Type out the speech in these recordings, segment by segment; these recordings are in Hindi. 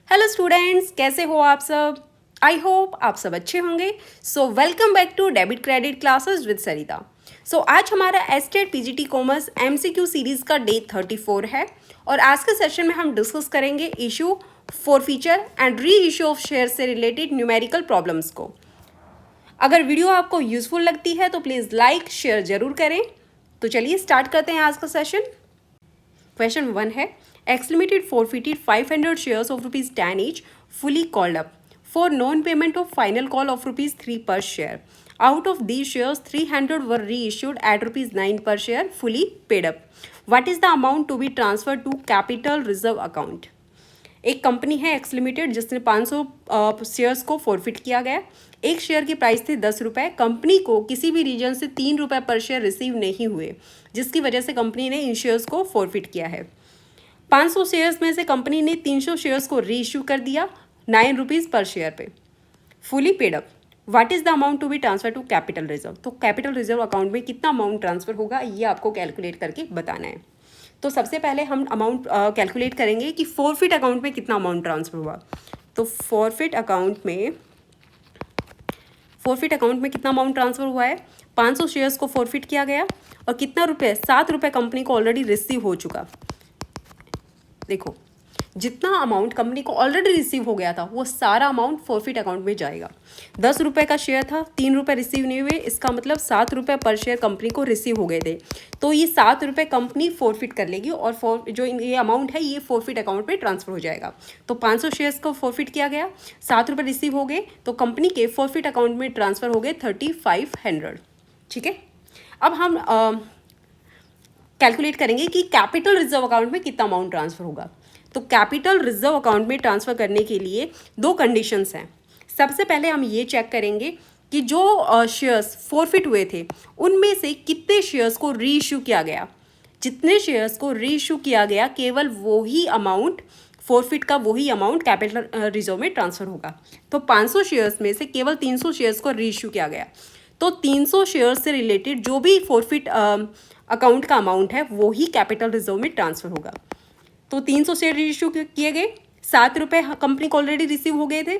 हेलो स्टूडेंट्स, कैसे हो आप सब। आई होप आप सब अच्छे होंगे। So welcome back to debit credit classes with Sarita. So आज हमारा state PGT commerce MCQ series का डे 34 है और आज के सेशन में हम डिस्कस करेंगे issue forfeiture and re issue of share से रिलेटेड न्यूमेरिकल प्रॉब्लम्स को। अगर वीडियो आपको यूजफुल लगती है तो प्लीज़ लाइक शेयर ज़रूर करें। तो चलिए स्टार्ट करते हैं आज का सेशन। Question 1 है X Limited forfeited 500 shares of rupees 10 each fully called up for non-payment of final call of rupees 3 per share. Out of these shares, 300 were reissued at rupees 9 per share fully paid up. What is the amount to be transferred to capital reserve account? एक कंपनी है एक्स लिमिटेड जिसने 500 शेयर्स को फॉरफिट किया गया। एक शेयर की प्राइस थी 10 रुपये। कंपनी को किसी भी रीजन से 3 रुपये पर शेयर रिसीव नहीं हुए, जिसकी वजह से कंपनी ने इन शेयर्स को फॉरफिट किया है। 500 शेयर्स में से कंपनी ने 300 शेयर्स को री इशू कर दिया 9 रुपीज़ पर शेयर पे, fully paid up. What is the amount to be transfer to capital reserve? तो कैपिटल रिजर्व अकाउंट में कितना अमाउंट ट्रांसफर होगा ये आपको कैलकुलेट करके बताना है। तो सबसे पहले हम अमाउंट कैलकुलेट करेंगे कि फॉरफिट अकाउंट में कितना अमाउंट ट्रांसफर हुआ। तो फॉरफिट अकाउंट में कितना अमाउंट ट्रांसफर हुआ है? 500 शेयर्स को फॉरफिट किया गया और कितना रुपए? 7 रुपये कंपनी को ऑलरेडी रिसीव हो चुका। देखो, जितना अमाउंट कंपनी को ऑलरेडी रिसीव हो गया था वो सारा अमाउंट फॉरफिट अकाउंट में जाएगा। 10 रुपये का शेयर था, 3 रुपये रिसीव नहीं हुए, इसका मतलब 7 रुपये पर शेयर कंपनी को रिसीव हो गए थे। तो ये 7 रुपये कंपनी फॉरफिट कर लेगी और जो ये अमाउंट है ये फॉरफिट अकाउंट में ट्रांसफर हो जाएगा। तो 500 शेयर्स को फॉरफिट किया गया, 7 रुपये रिसीव हो गए, तो कंपनी के फॉरफिट अकाउंट में ट्रांसफर हो गए 3500। ठीक है, अब हम कैलकुलेट करेंगे कि कैपिटल रिजर्व अकाउंट में कितना अमाउंट ट्रांसफर होगा। तो कैपिटल रिजर्व अकाउंट में ट्रांसफ़र करने के लिए दो कंडीशंस हैं। सबसे पहले हम ये चेक करेंगे कि जो शेयर्स फॉरफिट हुए थे उनमें से कितने शेयर्स को री इशू किया गया। जितने शेयर्स को री इशू किया गया केवल वही अमाउंट, फॉरफिट का वही अमाउंट कैपिटल रिजर्व में ट्रांसफ़र होगा। तो 500 शेयर्स में से केवल 300 शेयर्स को री इशू किया गया, तो 300 शेयर्स से रिलेटेड जो भी फॉरफिट अकाउंट का अमाउंट है वो ही कैपिटल रिजर्व में ट्रांसफ़र होगा। तो 300 शेयर इशू किए गए, 7 रुपये कंपनी को ऑलरेडी रिसीव हो गए थे,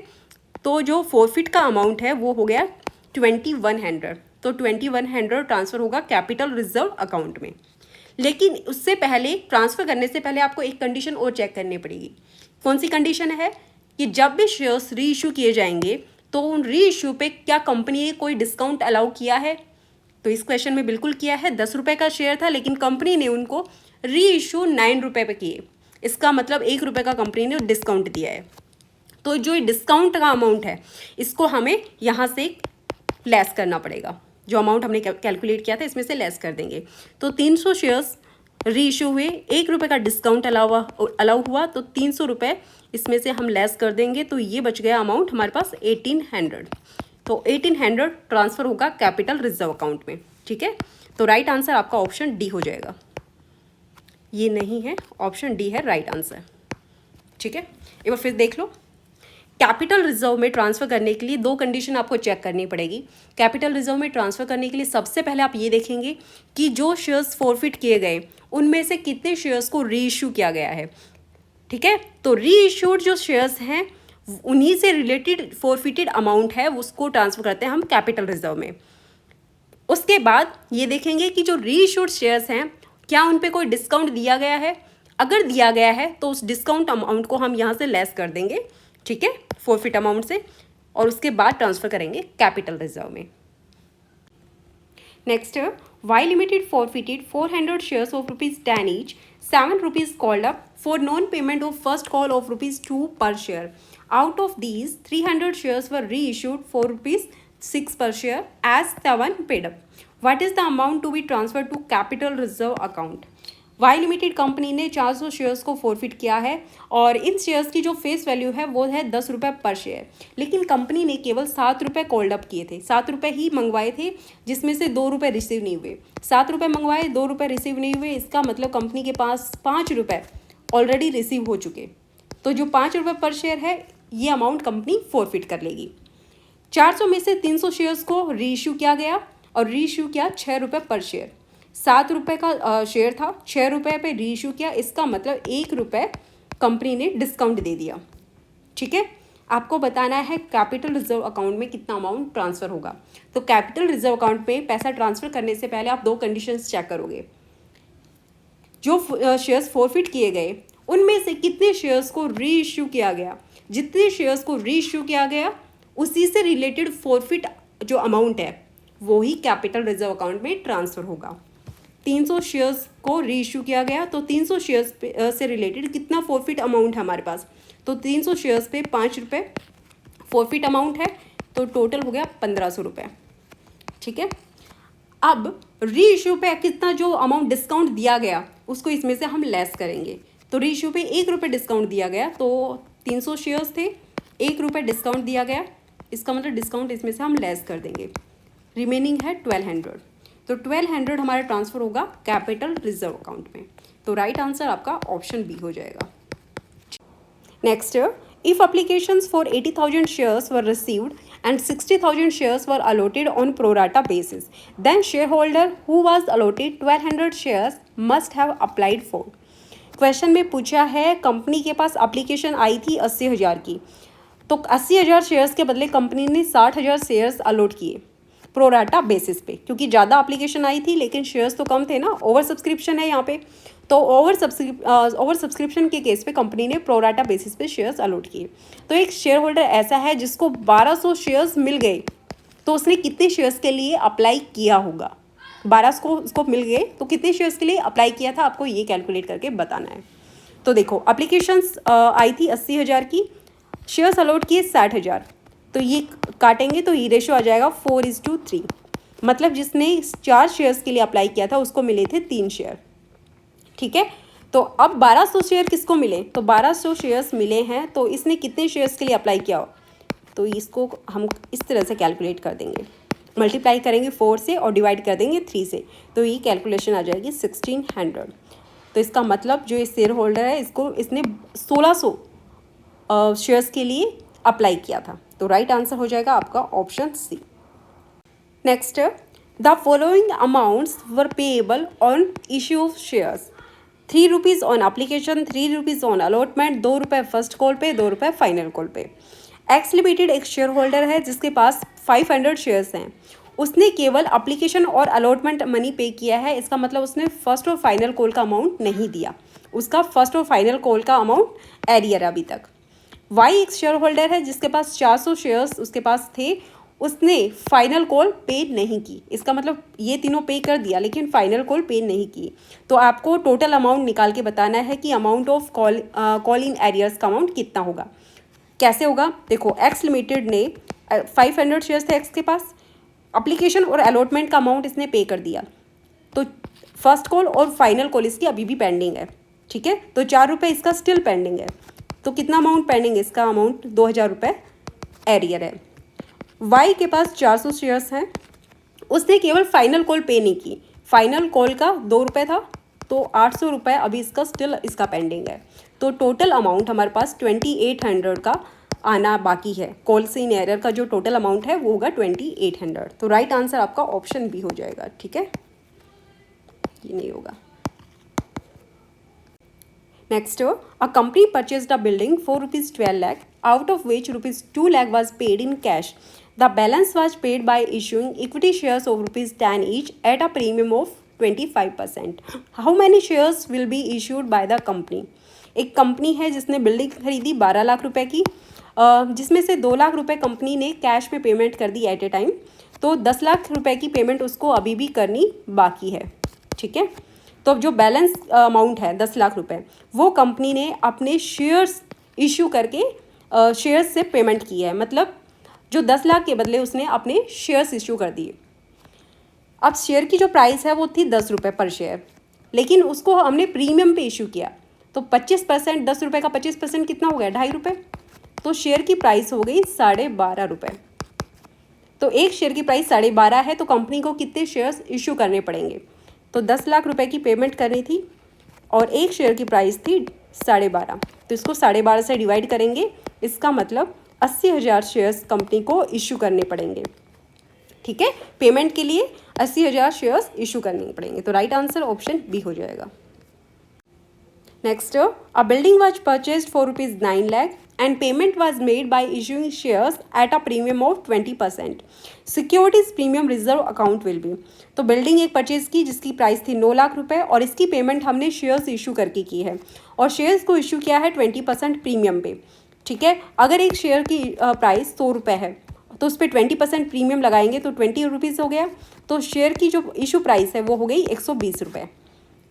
तो जो फॉरफिट का अमाउंट है वो हो गया 2100। तो 2100 ट्रांसफ़र होगा कैपिटल रिजर्व अकाउंट में। लेकिन उससे पहले, ट्रांसफ़र करने से पहले आपको एक कंडीशन और चेक करनी पड़ेगी। कौन सी कंडीशन है? कि जब भी शेयर्स री इशू किए जाएंगे तो उन री इशू पे क्या कंपनी ने कोई डिस्काउंट अलाउ किया है? तो इस क्वेश्चन में बिल्कुल किया है। 10 रुपये का शेयर था लेकिन कंपनी ने उनको री इशू 9 रुपये पे किए, इसका मतलब 1 रुपये का कंपनी ने डिस्काउंट दिया है। तो जो डिस्काउंट का अमाउंट है इसको हमें यहाँ से लेस करना पड़ेगा। जो अमाउंट हमने कैलकुलेट किया था इसमें से लेस कर देंगे। तो 300 शेयर्स री इशू हुए, 1 रुपये का डिस्काउंट अलाउ हुआ, तो 300 रुपये इसमें से हम लेस कर देंगे, तो ये बच गया अमाउंट हमारे पास 1800। तो 1800 ट्रांसफ़र होगा कैपिटल रिजर्व अकाउंट में। ठीक है, तो राइट आंसर आपका ऑप्शन डी हो जाएगा। ये नहीं है, ऑप्शन डी है राइट आंसर। ठीक है, एक बार फिर देख लो। कैपिटल रिजर्व में ट्रांसफ़र करने के लिए दो कंडीशन आपको चेक करनी पड़ेगी। कैपिटल रिजर्व में ट्रांसफ़र करने के लिए सबसे पहले आप ये देखेंगे कि जो शेयर्स फॉरफिट किए गए उनमें से कितने शेयर्स को री इशू किया गया है। ठीक है, तो री इशूड जो शेयर्स हैं उन्हीं से रिलेटेड फॉरफिटेड अमाउंट है उसको ट्रांसफ़र करते हैं हम कैपिटल रिजर्व में। उसके बाद ये देखेंगे कि जो री इशूड शेयर्स हैं क्या उन पे कोई डिस्काउंट दिया गया है। अगर दिया गया है तो उस डिस्काउंट अमाउंट को हम यहाँ से लेस कर देंगे, ठीक है, फॉरफिट अमाउंट से, और उसके बाद ट्रांसफ़र करेंगे कैपिटल रिजर्व में। Next, Y limited forfeited 400 shares of ₹10 each, 7 rupees called up for non payment of first call of ₹2 per share. Out of these 300 shares were reissued for ₹6 per share as 7 paid up. What is the amount to be transferred to capital reserve account? Y limited company ने 400 शेयर्स को फॉरफिट किया है और इन शेयर्स की जो फेस वैल्यू है वो है 10 रुपये पर शेयर। लेकिन कंपनी ने केवल 7 रुपये कॉल्ड अप किए थे, 7 रुपये ही मंगवाए थे, जिसमें से 2 रुपये रिसीव नहीं हुए। 7 रुपये मंगवाए, 2 रुपये रिसीव नहीं हुए, इसका मतलब कंपनी के पास 5 रुपये ऑलरेडी रिसीव हो चुके। तो जो 5 रुपये पर शेयर है ये अमाउंट कंपनी फॉरफिट कर लेगी। 400 में से 300 शेयर्स को री इशू किया गया और री इशू किया 6 रुपये पर शेयर। 7 रुपये का शेयर था, 6 रुपये पे री इशू किया, इसका मतलब 1 रुपये कंपनी ने डिस्काउंट दे दिया। ठीक है। आपको बताना है कैपिटल रिजर्व अकाउंट में कितना अमाउंट ट्रांसफ़र होगा। तो कैपिटल रिजर्व अकाउंट में पैसा ट्रांसफ़र करने से पहले आप दो कंडीशंस चेक करोगे। जो शेयर्स फॉरफिट किए गए उनमें से कितने शेयर्स को री इश्यू किया गया। जितने शेयर्स को री इश्यू किया गया उसी से रिलेटेड फॉरफिट जो अमाउंट है वो ही कैपिटल रिजर्व अकाउंट में ट्रांसफ़र होगा। 300 शेयर्स को री इश्यू किया गया तो 300 शेयर्स से रिलेटेड कितना फॉरफिट अमाउंट है हमारे पास। तो 300 शेयर्स पे 5 रुपये फॉरफिट अमाउंट है, तो टोटल हो गया 1500 रुपये। ठीक है। अब री इश्यू पे कितना जो अमाउंट डिस्काउंट दिया गया उसको इसमें से हम लेस करेंगे। तो री इश्यू पे 1 रुपये डिस्काउंट दिया गया, तो 300 शेयर्स थे, 1 रुपये डिस्काउंट दिया गया, इसका मतलब डिस्काउंट इसमें से हम लेस कर देंगे, रिमेनिंग है 1200। तो 1200 हमारा ट्रांसफ़र होगा कैपिटल रिजर्व अकाउंट में। तो राइट आंसर आपका ऑप्शन बी हो जाएगा। Next, if applications for 80,000 shares were received and 60,000 shares were allotted on pro rata basis, then shareholder who was allotted 1200 shares must have applied for। Question में पूछा है कंपनी के पास एप्लीकेशन आई थी 80,000 की, तो 80,000 शेयर्स के बदले कंपनी ने 60,000 शेयर्स अलॉट किए प्रोराटा बेसिस पे, क्योंकि ज़्यादा एप्लीकेशन आई थी लेकिन शेयर्स तो कम थे ना, ओवर सब्सक्रिप्शन है यहाँ पे। तो ओवर सब्सक्रिप्शन के केस पे कंपनी ने प्रोराटा बेसिस पे शेयर्स अलॉट किए। तो एक शेयर होल्डर ऐसा है जिसको 1200 शेयर्स मिल गए, तो उसने कितने शेयर्स के लिए अप्लाई किया होगा। 1200 को उसको मिल गए तो कितने शेयर्स के लिए अप्लाई किया था, आपको ये कैलकुलेट करके बताना है। तो देखो एप्लीकेशंस आई थी 80,000 की, शेयर्स अलॉट किए 60,000, तो ये काटेंगे तो ये रेशो आ जाएगा 4:3। मतलब जिसने 4 शेयर्स के लिए अप्लाई किया था उसको मिले थे 3 शेयर। ठीक है। तो अब 1200 शेयर किसको मिले, तो 1200 शेयर्स मिले हैं, तो इसने कितने शेयर्स के लिए अप्लाई किया हो, तो इसको हम इस तरह से कैलकुलेट कर देंगे, मल्टीप्लाई करेंगे 4 से और डिवाइड कर देंगे 3 से, तो ये कैलकुलेशन आ जाएगी 1600। तो इसका मतलब जो ये शेयर होल्डर है इसने 1600 शेयर्स के लिए अप्लाई किया था। तो राइट आंसर हो जाएगा आपका option C. Next, the following amounts were payable on issue of shares. 3 rupees on application, 3 rupees on allotment, 2 रुपये फर्स्ट कॉल पे, 2 रुपये फाइनल कॉल पे। एक्स लिमिटेड एक शेयर होल्डर है जिसके पास 500 शेयर्स हैं, उसने केवल एप्लीकेशन और अलॉटमेंट मनी पे किया है, इसका मतलब उसने फर्स्ट और फाइनल कॉल का अमाउंट नहीं दिया, उसका फर्स्ट और फाइनल कॉल का अमाउंट एरियर अभी तक। वाई एक शेयर होल्डर है जिसके पास 400 शेयर्स उसके पास थे, उसने फाइनल कॉल पे नहीं की, इसका मतलब ये तीनों पे कर दिया लेकिन फाइनल कॉल पे नहीं की। तो आपको टोटल अमाउंट निकाल के बताना है कि amount of call in arrears का अमाउंट कितना होगा। कैसे होगा, देखो एक्स लिमिटेड ने 500 शेयर्स थे एक्स के पास, एप्लीकेशन और अलॉटमेंट का अमाउंट इसने पे कर दिया, तो फर्स्ट कॉल और फाइनल कॉल इसकी अभी भी पेंडिंग है। ठीक है। तो 4 रुपये इसका स्टिल पेंडिंग है, तो कितना अमाउंट पेंडिंग है, इसका अमाउंट 2000 रुपये एरियर है। वाई के पास 400 शेयर्स हैं, उसने केवल फाइनल कॉल पे नहीं की, फाइनल कॉल का 2 रुपये था, तो 800 रुपये अभी इसका स्टिल इसका पेंडिंग है। तो टोटल अमाउंट हमारे पास 2800 का आना बाकी है, कॉल से इन एरर का जो टोटल अमाउंट है वो होगा 2800। तो राइट आंसर आपका ऑप्शन बी हो जाएगा। ठीक है, ये नहीं होगा। Next, a company purchased a building for ₹12 lakh, out of which ₹2 lakh was paid in cash. The balance was paid by issuing equity shares of ₹10 each at a premium of 25%. How many shares will be issued by the company? एक कंपनी है जिसने बिल्डिंग खरीदी 12 लाख रुपए की, जिसमें से 2 लाख रुपए कंपनी ने कैश में पेमेंट कर दी एट ए टाइम, तो 10 लाख रुपए की पेमेंट उसको अभी भी करनी बाकी है। ठीक है। तो जो बैलेंस अमाउंट है 10 लाख रुपए, वो कंपनी ने अपने शेयर्स इशू करके शेयर्स से पेमेंट की है, मतलब जो 10 लाख के बदले उसने अपने शेयर्स इशू कर दिए। अब शेयर की जो प्राइस है वो थी 10 रुपये पर शेयर, लेकिन उसको हमने प्रीमियम पे इशू किया, तो 25%, 10 रुपये का 25% कितना हो गया, 2.5 रुपये, तो शेयर की प्राइस हो गई 12.5 रुपये। तो एक शेयर की प्राइस 12.5 है, तो कंपनी को कितने शेयर्स इशू करने पड़ेंगे, तो 10 लाख रुपए की पेमेंट करनी थी और एक शेयर की प्राइस थी 12.5, तो इसको 12.5 से डिवाइड करेंगे, इसका मतलब 80,000 शेयर्स कंपनी को इशू करने पड़ेंगे। ठीक है, पेमेंट के लिए 80,000 शेयर्स इशू करने पड़ेंगे। तो राइट आंसर ऑप्शन बी हो जाएगा। Next, a building was purchased for ₹9 lakh and payment was made by issuing shares at a premium of 20%. Securities premium reserve account will be, तो बिल्डिंग एक परचेज की जिसकी प्राइस थी 9 लाख रुपए और इसकी पेमेंट हमने शेयर्स इशू करके की है और शेयर्स को इशू किया है 20% प्रीमियम पे। ठीक है, अगर एक शेयर की प्राइस 100 रुपये है तो उस पर 20% प्रीमियम लगाएंगे तो 20 रुपीज़ हो गया, तो शेयर की जो इशू प्राइस है वो हो गई 120 रुपये।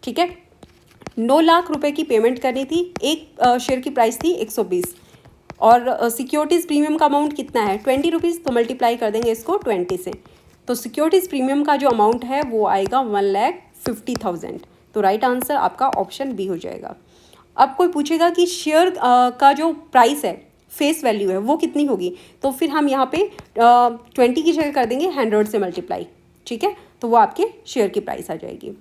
ठीक है, 9 लाख रुपए की पेमेंट करनी थी, एक शेयर की प्राइस थी 120 और सिक्योरिटीज़ प्रीमियम का अमाउंट कितना है 20 रुपीज़, तो मल्टीप्लाई कर देंगे इसको 20 से, तो सिक्योरिटीज़ प्रीमियम का जो अमाउंट है वो आएगा 1,50,000। तो राइट आंसर आपका ऑप्शन बी हो जाएगा। अब कोई पूछेगा कि शेयर का जो प्राइस है फेस वैल्यू है वो कितनी होगी, तो फिर हम यहाँ पे 20 की जगह कर देंगे 100 से मल्टीप्लाई। ठीक है, तो वो आपके शेयर की प्राइस आ जाएगी।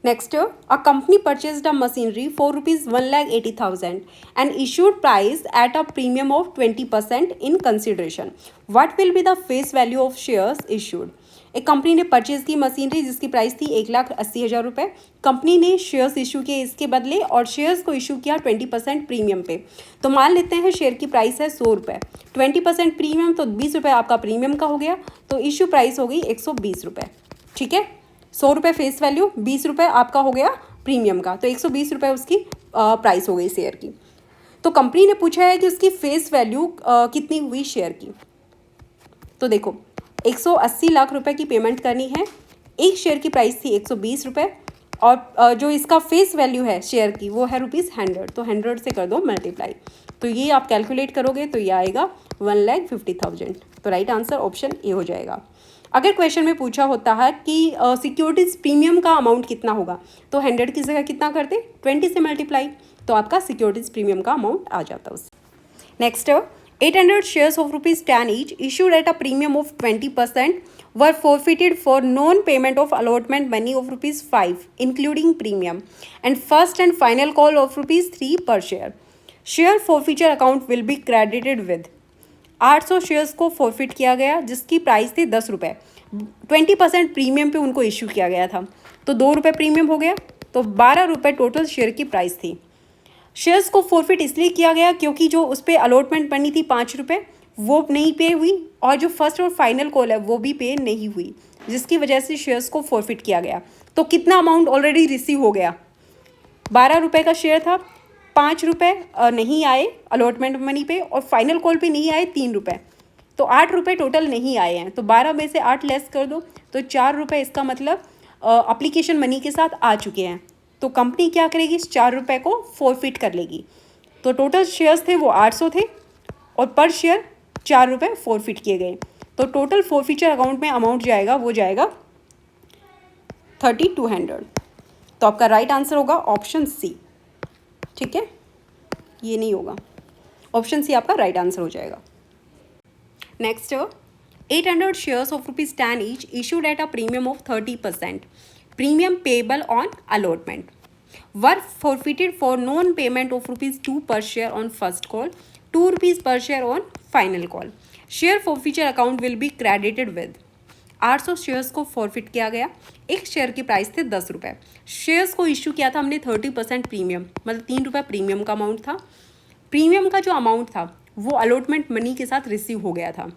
Next, a company purchased a machinery for rupees 1,80,000 and issued price at a premium of 20% in consideration. What will be the face value of shares issued? एक कंपनी ने परचेज की मशीनरी जिसकी प्राइस थी 1,80,000 रुपये, कंपनी ने शेयर्स इशू किए इसके बदले और शेयर्स को इशू किया 20% प्रीमियम पे। तो मान लेते हैं शेयर की प्राइस है 100 रुपये, 20% प्रीमियम तो 20 रुपये आपका प्रीमियम का हो गया, तो इशू प्राइस हो गई 120 रुपये। ठीक है, 100 रुपये फेस वैल्यू, 20 रुपये आपका हो गया प्रीमियम का, तो 120 रुपये उसकी प्राइस हो गई शेयर की। तो कंपनी ने पूछा है कि उसकी फेस वैल्यू कितनी हुई शेयर की, तो देखो 180 लाख रुपए की पेमेंट करनी है, एक शेयर की प्राइस थी 120 रुपये और जो इसका फेस वैल्यू है शेयर की वो है ₹100, तो 100 से कर दो मल्टीप्लाई, तो ये आप कैलकुलेट करोगे तो ये आएगा 1,50,000। तो राइट आंसर ऑप्शन ए हो जाएगा। अगर क्वेश्चन में पूछा होता है कि सिक्योरिटीज़ प्रीमियम का अमाउंट कितना होगा, तो 100 की जगह कितना करते 20 से मल्टीप्लाई, तो आपका सिक्योरिटीज़ प्रीमियम का अमाउंट आ जाता उससे। Next, 800 shares of ₹10 each issued at a premium of 20% were forfeited for non-payment of allotment money of ₹5 including premium and first and final call of ₹3 per share. Share forfeiture account will be credited with 800 shares को फॉरफिट किया गया जिसकी प्राइस थी 10 रुपये, 20% प्रीमियम पे उनको इशू किया गया था, तो 2 रुपये प्रीमियम हो गया, तो 12 रुपये टोटल शेयर की प्राइस थी। शेयर्स को फॉरफिट इसलिए किया गया क्योंकि जो उस पर अलॉटमेंट बनी थी 5 रुपये वो नहीं पे हुई और जो फर्स्ट और फाइनल कॉल है वो भी पे नहीं हुई, जिसकी वजह से शेयर्स को फॉरफिट किया गया। तो कितना अमाउंट ऑलरेडी रिसीव हो गया, 12 रुपये का शेयर था, 5 रुपये नहीं आए अलॉटमेंट मनी पे और फाइनल कॉल पे नहीं आए 3 रुपये, तो 8 रुपये टोटल नहीं आए हैं, तो 12 में से 8 लेस कर दो तो 4 रुपये इसका मतलब अप्लीकेशन मनी के साथ आ चुके हैं। तो कंपनी क्या करेगी, इस 4 रुपये को फॉरफिट कर लेगी। तो टोटल शेयर्स थे वो 800 थे और पर शेयर 4 रुपये फॉरफिट किए गए, तो टोटल फॉरफिचर अकाउंट में अमाउंट जाएगा वो जाएगा 3200। तो आपका राइट आंसर होगा ऑप्शन सी। ठीक है, ये नहीं होगा, ऑप्शन सी आपका राइट आंसर हो जाएगा। Next, 800 shares of ₹10 each issued at a premium of 30%, premium payable on allotment, were forfeited for non-payment of ₹2 per share on first call, ₹2 per share on final call. Share forfeiture account will be credited with 800 shares को फॉरफिट किया गया, एक शेयर की प्राइस थे 10 रुपये, शेयर्स को इशू किया था हमने 30% प्रीमियम, मतलब 3 रुपये प्रीमियम का अमाउंट था। प्रीमियम का जो अमाउंट था वो अलॉटमेंट मनी के साथ रिसीव हो गया था।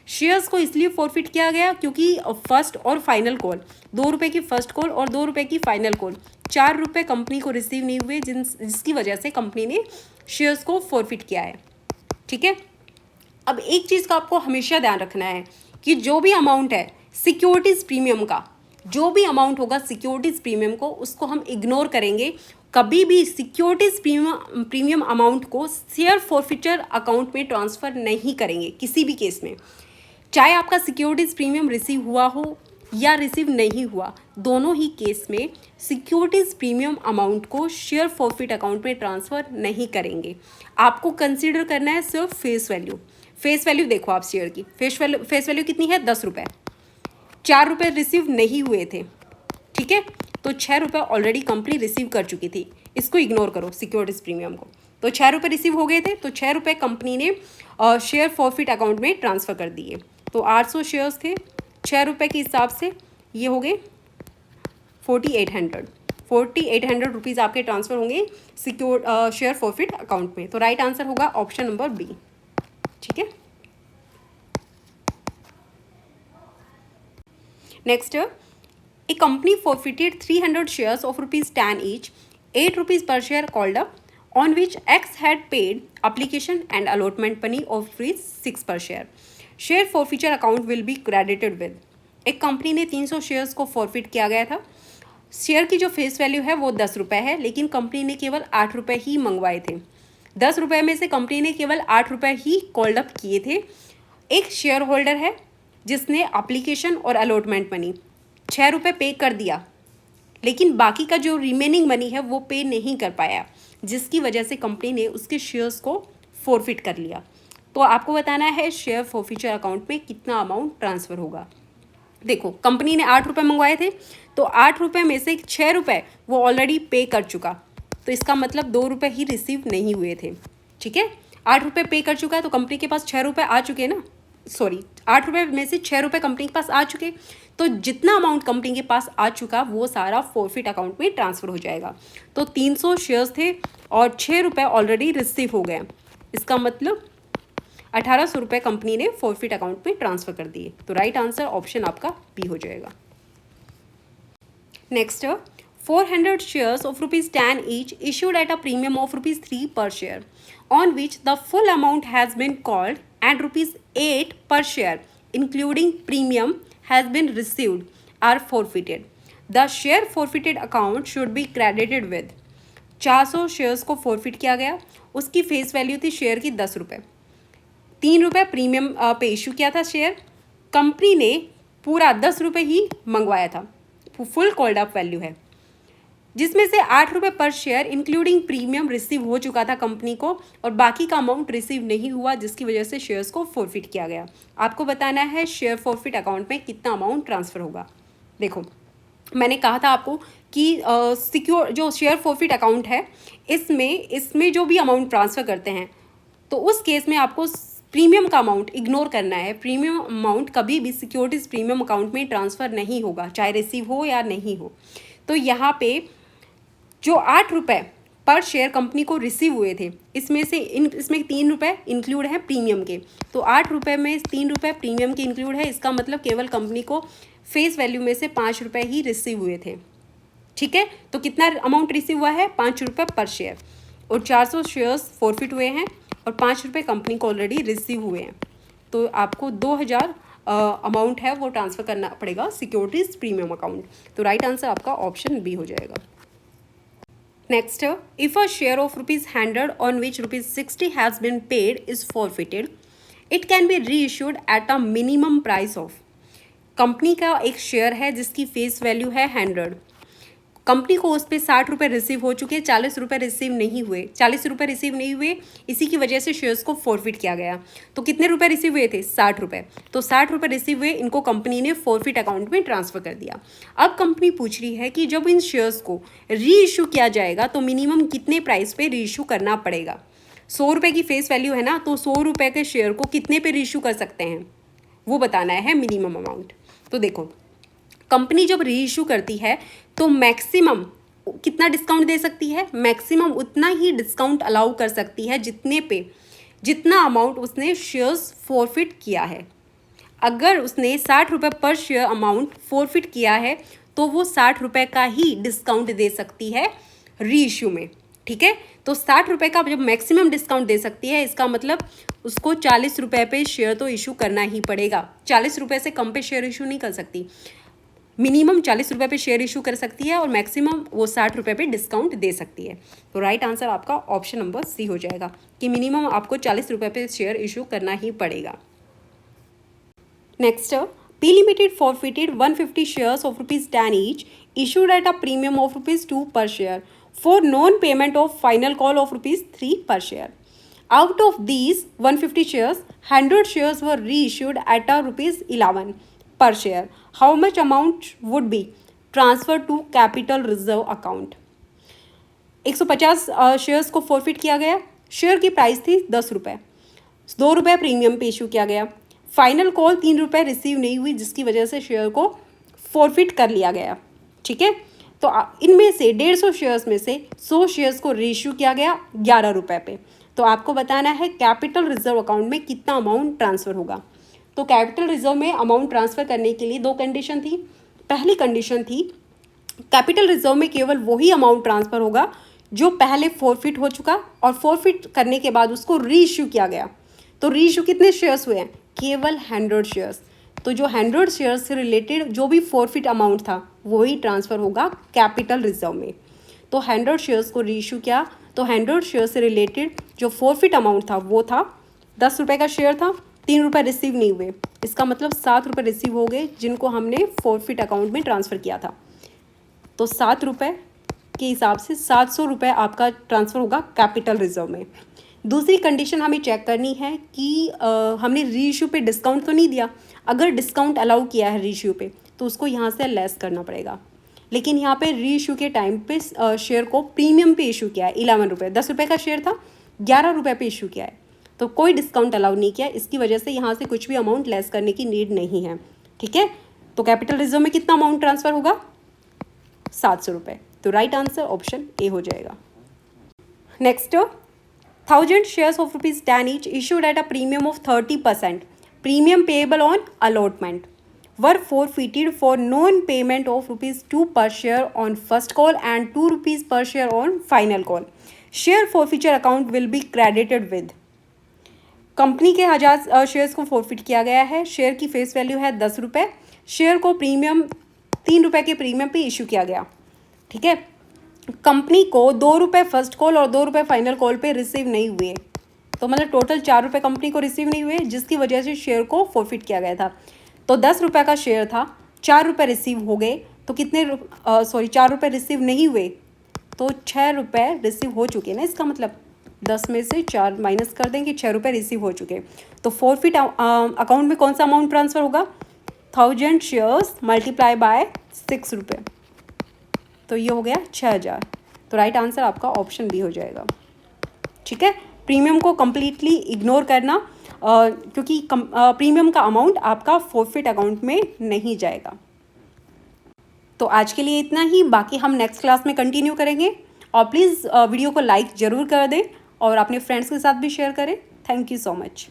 शेयर्स को इसलिए फॉरफिट किया गया क्योंकि फर्स्ट और फाइनल कॉल, 2 रुपये की फर्स्ट कॉल और 2 रुपये की फाइनल कॉल, 4 रुपये कंपनी को रिसीव नहीं हुए, जिसकी वजह से कंपनी ने शेयर्स को फॉरफिट किया है। ठीक है, अब एक चीज़ का आपको हमेशा ध्यान रखना है कि जो भी अमाउंट है सिक्योरिटीज़ प्रीमियम का, जो भी अमाउंट होगा सिक्योरिटीज़ प्रीमियम को, उसको हम इग्नोर करेंगे। कभी भी सिक्योरिटीज़ प्रीमियम अमाउंट को शेयर फॉरफिचर अकाउंट में ट्रांसफ़र नहीं करेंगे किसी भी केस में, चाहे आपका सिक्योरिटीज़ प्रीमियम रिसीव हुआ हो या रिसीव नहीं हुआ, दोनों ही केस में सिक्योरिटीज़ प्रीमियम अमाउंट को शेयर फॉरफिट अकाउंट में ट्रांसफ़र नहीं करेंगे। आपको कंसीडर करना है सिर्फ फेस वैल्यू। फेस वैल्यू देखो आप शेयर की, फेस वैल्यू कितनी है 10 रुपये, 4 रुपये रिसीव नहीं हुए थे। ठीक है, तो 6 रुपये ऑलरेडी कंपनी रिसीव कर चुकी थी, इसको इग्नोर करो सिक्योरिटीज़ प्रीमियम को। तो 6 रुपये रिसीव हो गए थे, तो 6 रुपये कंपनी ने शेयर फॉरफिट अकाउंट में ट्रांसफ़र कर दिए। तो 800 शेयर्स थे, 6 रुपये के हिसाब से ये हो गए 4800, ₹4800 आपके ट्रांसफ़र होंगे सिक्योर शेयर फॉरफिट अकाउंट में। तो राइट आंसर होगा ऑप्शन नंबर बी। ठीक है, next, a company forfeited 300 shares of ₹10 each, ₹8 per share called up, on which X had paid application and allotment money of ₹6 per share. Share forfeiture account will be credited with. एक कंपनी ने 300 शेयर्स को फॉरफिट किया गया था। शेयर की जो फेस वैल्यू है वो ₹10 है, लेकिन कंपनी ने केवल ₹8 ही मंगवाए थे। ₹10 में से कंपनी ने केवल ₹8 ही कॉल्ड अप किए थे। एक शेयर होल्डर है जिसने एप्लीकेशन और अलॉटमेंट मनी ₹6 पे कर दिया, लेकिन बाकी का जो रिमेनिंग मनी है वो पे नहीं कर पाया, जिसकी वजह से कंपनी ने उसके शेयर्स को फॉरफिट कर लिया। तो आपको बताना है शेयर फॉरफिचर अकाउंट में कितना अमाउंट ट्रांसफ़र होगा। देखो, कंपनी ने ₹8 मंगवाए थे, तो ₹8 में से ₹6 वो ऑलरेडी पे कर चुका, तो इसका मतलब ₹2 ही रिसीव नहीं हुए थे। ठीक है, ₹8 पे कर चुका है तो कंपनी के पास ₹6 आ चुके ना, सॉरी ₹8 में से ₹6 कंपनी के पास आ चुके, तो जितना अमाउंट कंपनी के पास आ चुका वो सारा फॉरफिट अकाउंट में ट्रांसफ़र हो जाएगा। तो 300 शेयर्स थे और ₹6 ऑलरेडी रिसीव हो गए, इसका मतलब ₹1800 कंपनी ने फॉरफिट अकाउंट में ट्रांसफ़र कर दिए। तो राइट आंसर ऑप्शन आपका बी हो जाएगा। Next, 400 shares of ₹10 each issued at a premium of ₹3 per share, on which the full amount has been called and ₹8 per share, including premium, has been received, are forfeited. The share forfeited account should be credited with. 400 shares को फॉरफिट किया गया, उसकी फेस वैल्यू थी शेयर की ₹10, ₹3 प्रीमियम पे इशू किया था शेयर, कंपनी ने पूरा ₹10 ही मंगवाया था, फुल कॉल्ड अप वैल्यू है, जिसमें से ₹8 पर शेयर इंक्लूडिंग प्रीमियम रिसीव हो चुका था कंपनी को, और बाकी का अमाउंट रिसीव नहीं हुआ, जिसकी वजह से शेयर्स को फॉरफिट किया गया। आपको बताना है शेयर फॉरफिट अकाउंट में कितना अमाउंट ट्रांसफ़र होगा। देखो, मैंने कहा था आपको कि सिक्योर जो शेयर फॉरफिट अकाउंट है इसमें जो भी अमाउंट ट्रांसफ़र करते हैं, तो उस केस में आपको प्रीमियम का अमाउंट इग्नोर करना है। प्रीमियम अमाउंट कभी भी सिक्योरिटीज़ प्रीमियम अकाउंट में ट्रांसफ़र नहीं होगा, चाहे रिसीव हो या नहीं हो। तो यहाँ पे जो ₹8 पर शेयर कंपनी को रिसीव हुए थे, इसमें ₹3 इंक्लूड है प्रीमियम के, तो ₹8 में ₹3 प्रीमियम के इंक्लूड है, इसका मतलब केवल कंपनी को फेस वैल्यू में से ₹5 ही रिसीव हुए थे। ठीक है, तो कितना अमाउंट रिसीव हुआ है? ₹5 पर शेयर, और 400 शेयर्स फॉरफिट हुए हैं और ₹5 कंपनी को ऑलरेडी रिसीव हुए हैं, तो आपको 2000 अमाउंट है वो ट्रांसफ़र करना पड़ेगा सिक्योरिटीज़ प्रीमियम अकाउंट। तो राइट आंसर आपका ऑप्शन बी हो जाएगा। Next, if a share of ₹100 on which ₹60 has been paid is forfeited, it can be reissued at a minimum price of. Company का एक शेयर है जिसकी फेस वैल्यू है 100, कंपनी को उस पर ₹60 रिसीव हो चुके, ₹40 रिसीव नहीं हुए, ₹40 रिसीव नहीं हुए, इसी की वजह से शेयर्स को फॉरफिट किया गया। तो कितने रुपए रिसीव हुए थे? ₹60। तो ₹60 रिसीव हुए, इनको कंपनी ने फॉरफिट अकाउंट में ट्रांसफ़र कर दिया। अब कंपनी पूछ रही है कि जब इन शेयर्स को री इशू किया जाएगा तो मिनिमम कितने प्राइस पे री इशू करना पड़ेगा। ₹100 की फेस वैल्यू है ना, तो ₹100 के शेयर को कितने पे री इशू कर सकते हैं वो बताना है मिनिमम अमाउंट। तो देखो, कंपनी जब री इशू करती है तो मैक्सिमम कितना डिस्काउंट दे सकती है? मैक्सिमम उतना ही डिस्काउंट अलाउ कर सकती है जितना अमाउंट उसने शेयर्स फॉरफिट किया है। अगर उसने ₹60 पर शेयर अमाउंट फॉरफिट किया है तो वो ₹60 का ही डिस्काउंट दे सकती है री इशू में। ठीक है, तो ₹60 का जब मैक्सिमम डिस्काउंट दे सकती है, इसका मतलब उसको ₹40 पे शेयर तो इशू करना ही पड़ेगा। ₹40 से कम पे शेयर इशू नहीं कर सकती, मिनिमम ₹40 पे शेयर इशू कर सकती है और मैक्सिमम वो ₹60 पे डिस्काउंट दे सकती है। तो राइट आंसर आपका ऑप्शन नंबर सी हो जाएगा कि मिनिमम आपको ₹40 पे शेयर इशू करना ही पड़ेगा। Next, P Limited forfeited 150 shares of ₹10 each issued at a premium of ₹2 per share for non-payment of final call of ₹3 per share. Out of these 150 shares, 100 shares were reissued at a ₹11 per share. How much amount would be transferred to capital reserve account? 150 shares को फॉरफिट किया गया, शेयर की प्राइस थी ₹10, ₹2 प्रीमियम पे इशू किया गया, फाइनल कॉल ₹3 रिसीव नहीं हुई, जिसकी वजह से शेयर को फॉरफिट कर लिया गया। ठीक है, तो इनमें से 150 शेयर्स में से 100 शेयर्स को रीइश्यू किया गया 11 रुपये पे। तो आपको बताना है कैपिटल रिजर्व अकाउंट में कितना अमाउंट ट्रांसफ़र होगा। तो कैपिटल रिजर्व में अमाउंट ट्रांसफ़र करने के लिए 2 कंडीशन थी। पहली कंडीशन थी कैपिटल रिजर्व में केवल वही अमाउंट ट्रांसफ़र होगा जो पहले फॉरफिट हो चुका और फॉरफिट करने के बाद उसको रीइश्यू किया गया। तो रीइश्यू कितने शेयर्स हुए हैं? केवल 100 शेयर्स। तो जो 100 शेयर्स से रिलेटेड जो भी फॉरफिट अमाउंट था वही ट्रांसफ़र होगा कैपिटल रिजर्व में। तो 100 शेयर्स को रीइश्यू किया, तो 100 शेयर्स से रिलेटेड जो फॉरफिट अमाउंट था वो था 10 रुपये का शेयर था, 3 रुपये रिसीव नहीं हुए, इसका मतलब 7 रुपये रिसीव हो गए जिनको हमने फॉरफिट अकाउंट में ट्रांसफ़र किया था। तो 7 रुपये के हिसाब से 700 रुपये आपका ट्रांसफ़र होगा कैपिटल रिजर्व में। दूसरी कंडीशन हमें चेक करनी है कि हमने रीइश्यू पे डिस्काउंट तो नहीं दिया। अगर डिस्काउंट अलाउ किया है रीइश्यू पे तो उसको यहाँ से लेस करना पड़ेगा। लेकिन यहाँ पे रीइश्यू के टाइम पे शेयर को प्रीमियम पे इशू किया है 11 रुपये, 10 रुपये का शेयर था 11 रुपये पे इशू किया है, तो कोई डिस्काउंट अलाउ नहीं किया। इसकी वजह से यहाँ से कुछ भी अमाउंट लेस करने की नीड नहीं है। ठीक है, तो कैपिटल रिजर्व में कितना अमाउंट ट्रांसफ़र होगा? 700 रुपये। तो राइट आंसर ऑप्शन ए हो जाएगा। Next, 1000 shares of rupees 10 each issued at a premium of 30%, premium payable on allotment, were forfeited for non-payment of rupees 2 per share on first call and 2 rupees per share on final call. Share forfeiture account will be credited with. Company के 1000 शेयर्स को फॉरफिट किया गया है। शेयर की फेस वैल्यू है 10 रुपये। शेयर को प्रीमियम 3 रुपये के प्रीमियम पे इशू किया गया। ठीक है, कंपनी को 2 रुपये फर्स्ट कॉल और 2 रुपये फाइनल कॉल पे रिसीव नहीं हुए, तो मतलब टोटल 4 रुपये कंपनी को रिसीव नहीं हुए, जिसकी वजह से शेयर को फॉरफिट किया गया था। तो 10 रुपये का शेयर था, 4 रुपये रिसीव हो गए, तो कितने 4 रुपये रिसीव नहीं हुए, तो 6 रुपये रिसीव हो चुके ना। इसका मतलब 10 में से 4 माइनस कर देंगे, 6 रुपये रिसीव हो चुके। तो फॉरफिट अकाउंट में कौन सा अमाउंट ट्रांसफ़र होगा? 1000 शेयर्स मल्टीप्लाई बाय 6 रुपये, तो ये हो गया 6000। तो राइट आंसर आपका ऑप्शन बी हो जाएगा। ठीक है, प्रीमियम को कम्प्लीटली इग्नोर करना, क्योंकि प्रीमियम का अमाउंट आपका फॉरफिट अकाउंट में नहीं जाएगा। तो आज के लिए इतना ही, बाकी हम नेक्स्ट क्लास में कंटिन्यू करेंगे। और प्लीज़ वीडियो को लाइक ज़रूर कर दें और अपने फ्रेंड्स के साथ भी शेयर करें। Thank you so much.